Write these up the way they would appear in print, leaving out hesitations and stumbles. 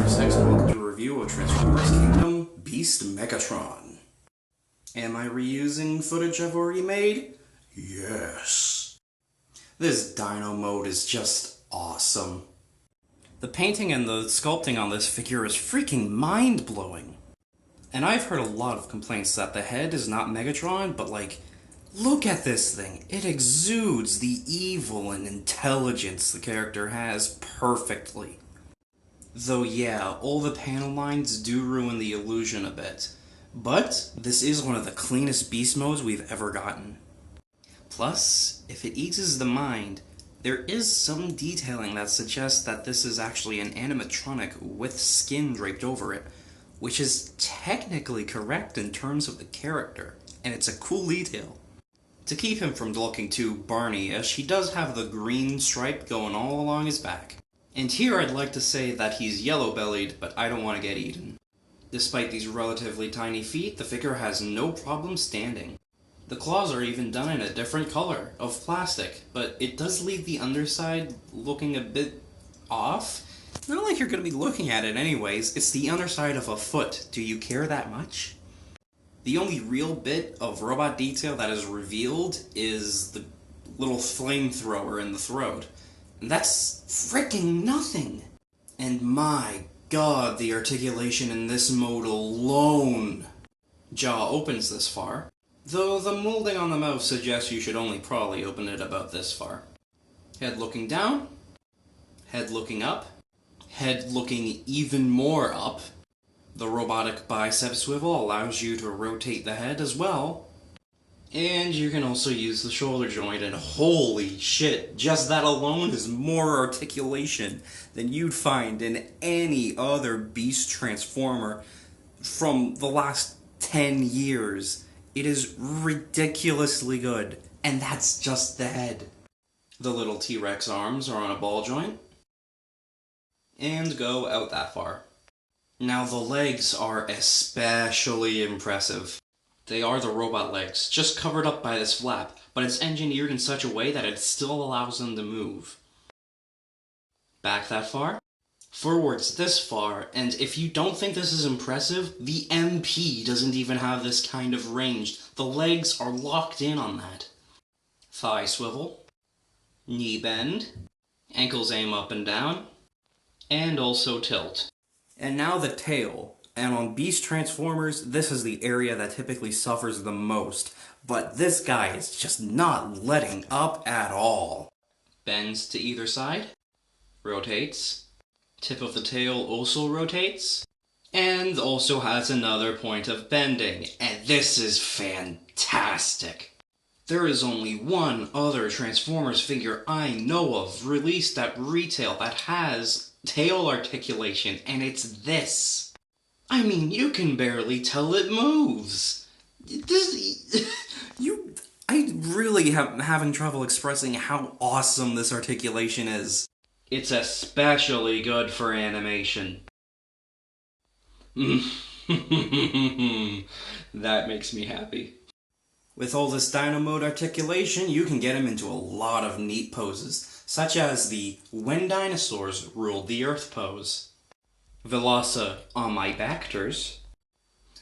6 and welcome to a review of Transformers Kingdom Beast Megatron. Am I reusing footage I've already made? Yes. This Dino mode is just awesome. The painting and the sculpting on this figure is freaking mind-blowing. And I've heard a lot of complaints that the head is not Megatron, but like, look at this thing. It exudes the evil and intelligence the character has perfectly. Though yeah, all the panel lines do ruin the illusion a bit. But this is one of the cleanest beast modes we've ever gotten. Plus, if it eases the mind, there is some detailing that suggests that this is actually an animatronic with skin draped over it, which is technically correct in terms of the character, and it's a cool detail. To keep him from looking too Barney-ish, he does have the green stripe going all along his back. And here I'd like to say that he's yellow-bellied, but I don't want to get eaten. Despite these relatively tiny feet, the figure has no problem standing. The claws are even done in a different color, of plastic, but it does leave the underside looking a bit off. Not like you're going to be looking at it anyways, it's the underside of a foot. Do you care that much? The only real bit of robot detail that is revealed is the little flamethrower in the throat. And that's freaking nothing! And my god, the articulation in this mode alone! Jaw opens this far, though the molding on the mouth suggests you should only probably open it about this far. Head looking down, head looking up, head looking even more up. The robotic bicep swivel allows you to rotate the head as well. And you can also use the shoulder joint, and holy shit, just that alone is more articulation than you'd find in any other Beast Transformer from the last 10 years. It is ridiculously good, and that's just the head. The little T-Rex arms are on a ball joint, and go out that far. Now the legs are especially impressive. They are the robot legs, just covered up by this flap, but it's engineered in such a way that it still allows them to move. Back that far, forwards this far, and if you don't think this is impressive, the MP doesn't even have this kind of range. The legs are locked in on that. Thigh swivel, knee bend, ankles aim up and down, and also tilt. And now the tail. And on Beast Transformers, this is the area that typically suffers the most. But this guy is just not letting up at all. Bends to either side, rotates, tip of the tail also rotates, and also has another point of bending. And this is fantastic. There is only one other Transformers figure I know of released at retail that has tail articulation, and it's this. I mean, you can barely tell it moves. I really am having trouble expressing how awesome this articulation is. It's especially good for animation. That makes me happy. With all this Dino mode articulation, you can get him into a lot of neat poses, such as the "When Dinosaurs Ruled the Earth" pose. Velosa on my backters.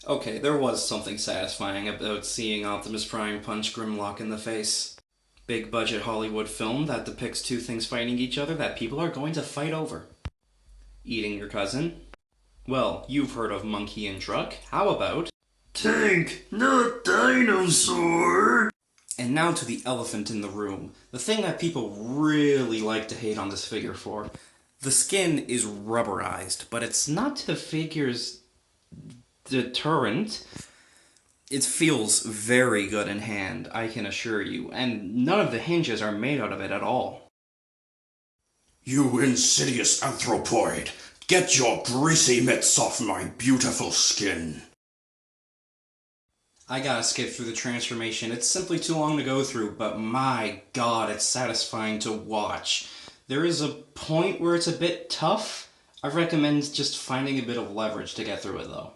Okay, there was something satisfying about seeing Optimus Prime punch Grimlock in the face. Big budget Hollywood film that depicts two things fighting each other that people are going to fight over. Eating your cousin? Well, you've heard of Monkey and Truck. How about Tank, not Dinosaur? And now to the elephant in the room. The thing that people really like to hate on this figure for. The skin is rubberized, but it's not to the figure's deterrent. It feels very good in hand, I can assure you, and none of the hinges are made out of it at all. You insidious anthropoid! Get your greasy mitts off my beautiful skin! I gotta skip through the transformation. It's simply too long to go through, but my god, it's satisfying to watch. There is a point where it's a bit tough. I recommend just finding a bit of leverage to get through it, though.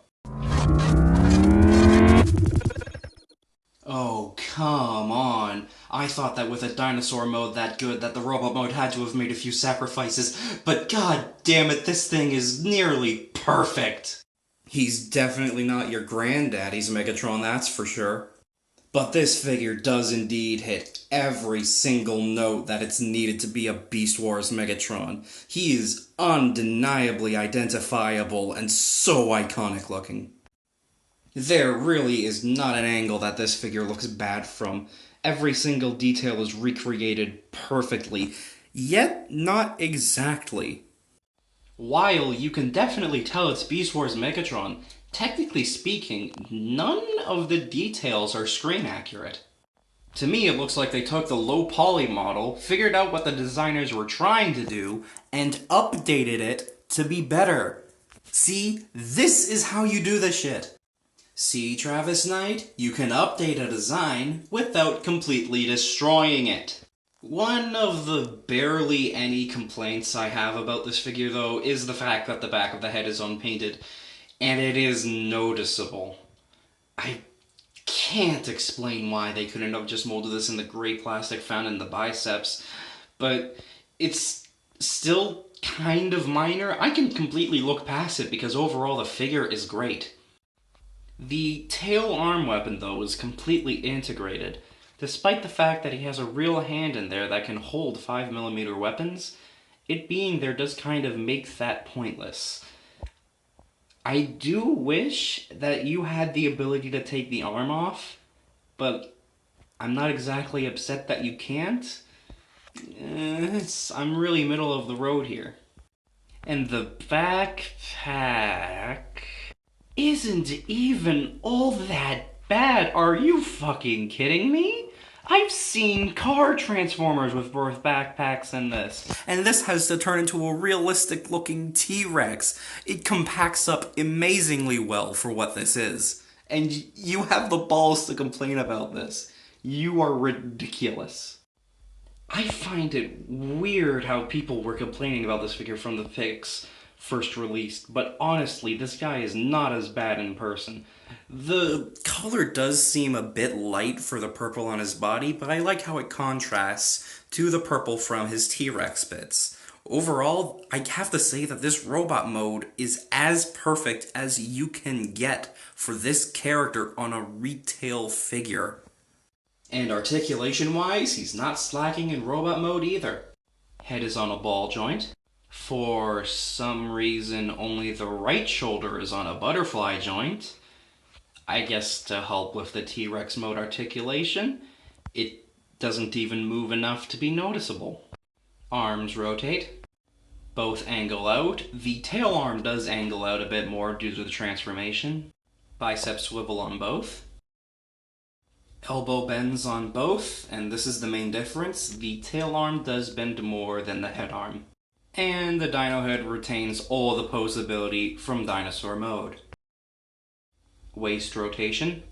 Oh, come on. I thought that with a dinosaur mode that good that the robot mode had to have made a few sacrifices, but god damn it, this thing is nearly perfect. He's definitely not your granddaddy's Megatron, that's for sure. But this figure does indeed hit every single note that it's needed to be a Beast Wars Megatron. He is undeniably identifiable and so iconic looking. There really is not an angle that this figure looks bad from. Every single detail is recreated perfectly, yet not exactly. While you can definitely tell it's Beast Wars Megatron, technically speaking, none of the details are screen accurate. To me, it looks like they took the low poly model, figured out what the designers were trying to do, and updated it to be better. See, this is how you do this shit. See, Travis Knight, you can update a design without completely destroying it. One of the barely any complaints I have about this figure, though, is the fact that the back of the head is unpainted, and it is noticeable. I can't explain why they couldn't have just molded this in the gray plastic found in the biceps, but it's still kind of minor. I can completely look past it because overall the figure is great. The tail arm weapon, though, is completely integrated. Despite the fact that he has a real hand in there that can hold 5mm weapons, it being there does kind of make that pointless. I do wish that you had the ability to take the arm off, but I'm not exactly upset that you can't. I'm really middle of the road here. And the backpack isn't even all that bad. Are you fucking kidding me? I've seen car transformers with both backpacks than this. And this has to turn into a realistic looking T-Rex. It compacts up amazingly well for what this is. And you have the balls to complain about this. You are ridiculous. I find it weird how people were complaining about this figure from the pics first released, but honestly, this guy is not as bad in person. The color does seem a bit light for the purple on his body, but I like how it contrasts to the purple from his T-Rex bits. Overall, I have to say that this robot mode is as perfect as you can get for this character on a retail figure. And articulation-wise, he's not slacking in robot mode either. Head is on a ball joint. For some reason, only the right shoulder is on a butterfly joint. I guess to help with the T-Rex mode articulation. It doesn't even move enough to be noticeable. Arms rotate. Both angle out. The tail arm does angle out a bit more due to the transformation. Biceps swivel on both. Elbow bends on both, and this is the main difference. The tail arm does bend more than the head arm. And the dino head retains all the posability from dinosaur mode. Waist rotation.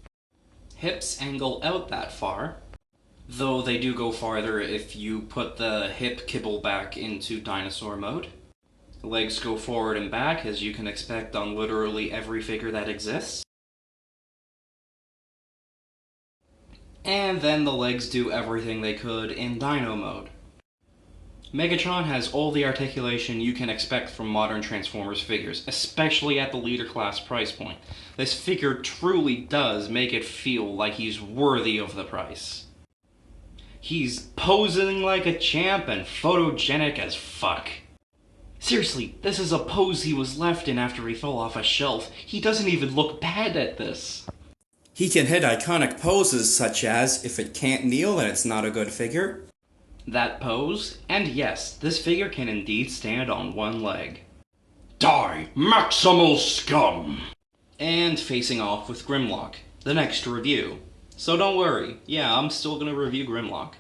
Hips angle out that far, though they do go farther if you put the hip kibble back into dinosaur mode. Legs go forward and back, as you can expect on literally every figure that exists. And then the legs do everything they could in Dino mode. Megatron has all the articulation you can expect from modern Transformers figures, especially at the leader class price point. This figure truly does make it feel like he's worthy of the price. He's posing like a champ and photogenic as fuck. Seriously, this is a pose he was left in after he fell off a shelf. He doesn't even look bad at this. He can hit iconic poses such as, if it can't kneel then it's not a good figure. That pose, and yes, this figure can indeed stand on one leg. Die, maximal scum! And facing off with Grimlock, the next review. So don't worry, yeah, I'm still gonna review Grimlock.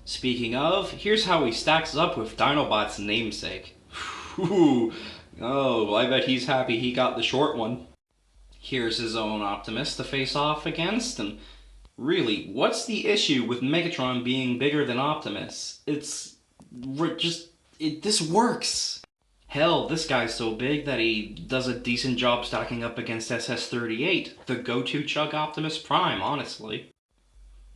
Speaking of, here's how he stacks up with Dinobot's namesake. Oh, I bet he's happy he got the short one. Here's his own Optimus to face off against, and really, what's the issue with Megatron being bigger than Optimus? This works. Hell, this guy's so big that he does a decent job stacking up against SS-38, the go-to chug Optimus Prime, honestly.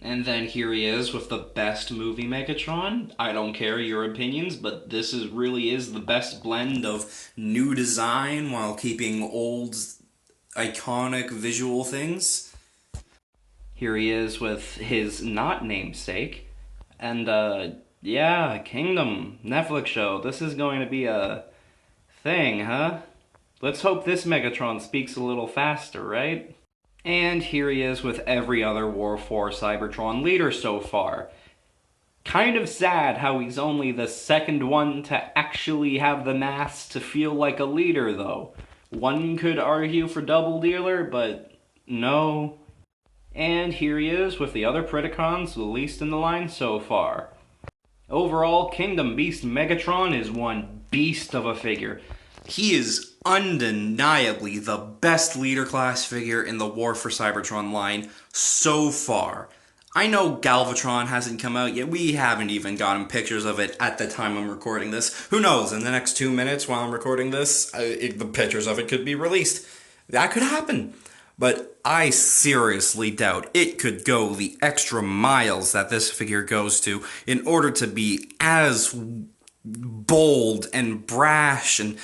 And then here he is with the best movie Megatron. I don't care your opinions, but this really is the best blend of new design while keeping old, iconic visual things. Here he is with his not namesake. And, yeah, Kingdom, Netflix show. This is going to be a thing, huh? Let's hope this Megatron speaks a little faster, right? And here he is with every other War 4 Cybertron leader so far. Kind of sad how he's only the second one to actually have the mass to feel like a leader, though. One could argue for Double Dealer, but no. And here he is with the other Predacons, the least in the line so far. Overall, Kingdom Beast Megatron is one beast of a figure. He is undeniably the best leader class figure in the War for Cybertron line so far. I know Galvatron hasn't come out yet. We haven't even gotten pictures of it at the time I'm recording this. Who knows, in the next 2 minutes while I'm recording this, the pictures of it could be released. That could happen. But I seriously doubt it could go the extra miles that this figure goes to in order to be as bold and brash and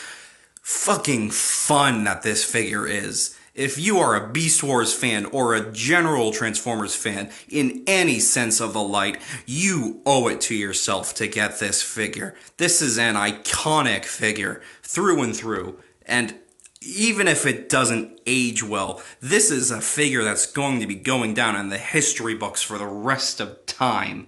fucking fun that this figure is. If you are a Beast Wars fan or a general Transformers fan in any sense of the light, you owe it to yourself to get this figure. This is an iconic figure through and through, and even if it doesn't age well, this is a figure that's going to be going down in the history books for the rest of time.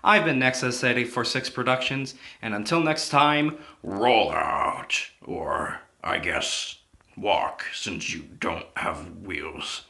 I've been Nexus 846 Productions, and until next time, Roll out. Or, I guess, walk, since you don't have wheels.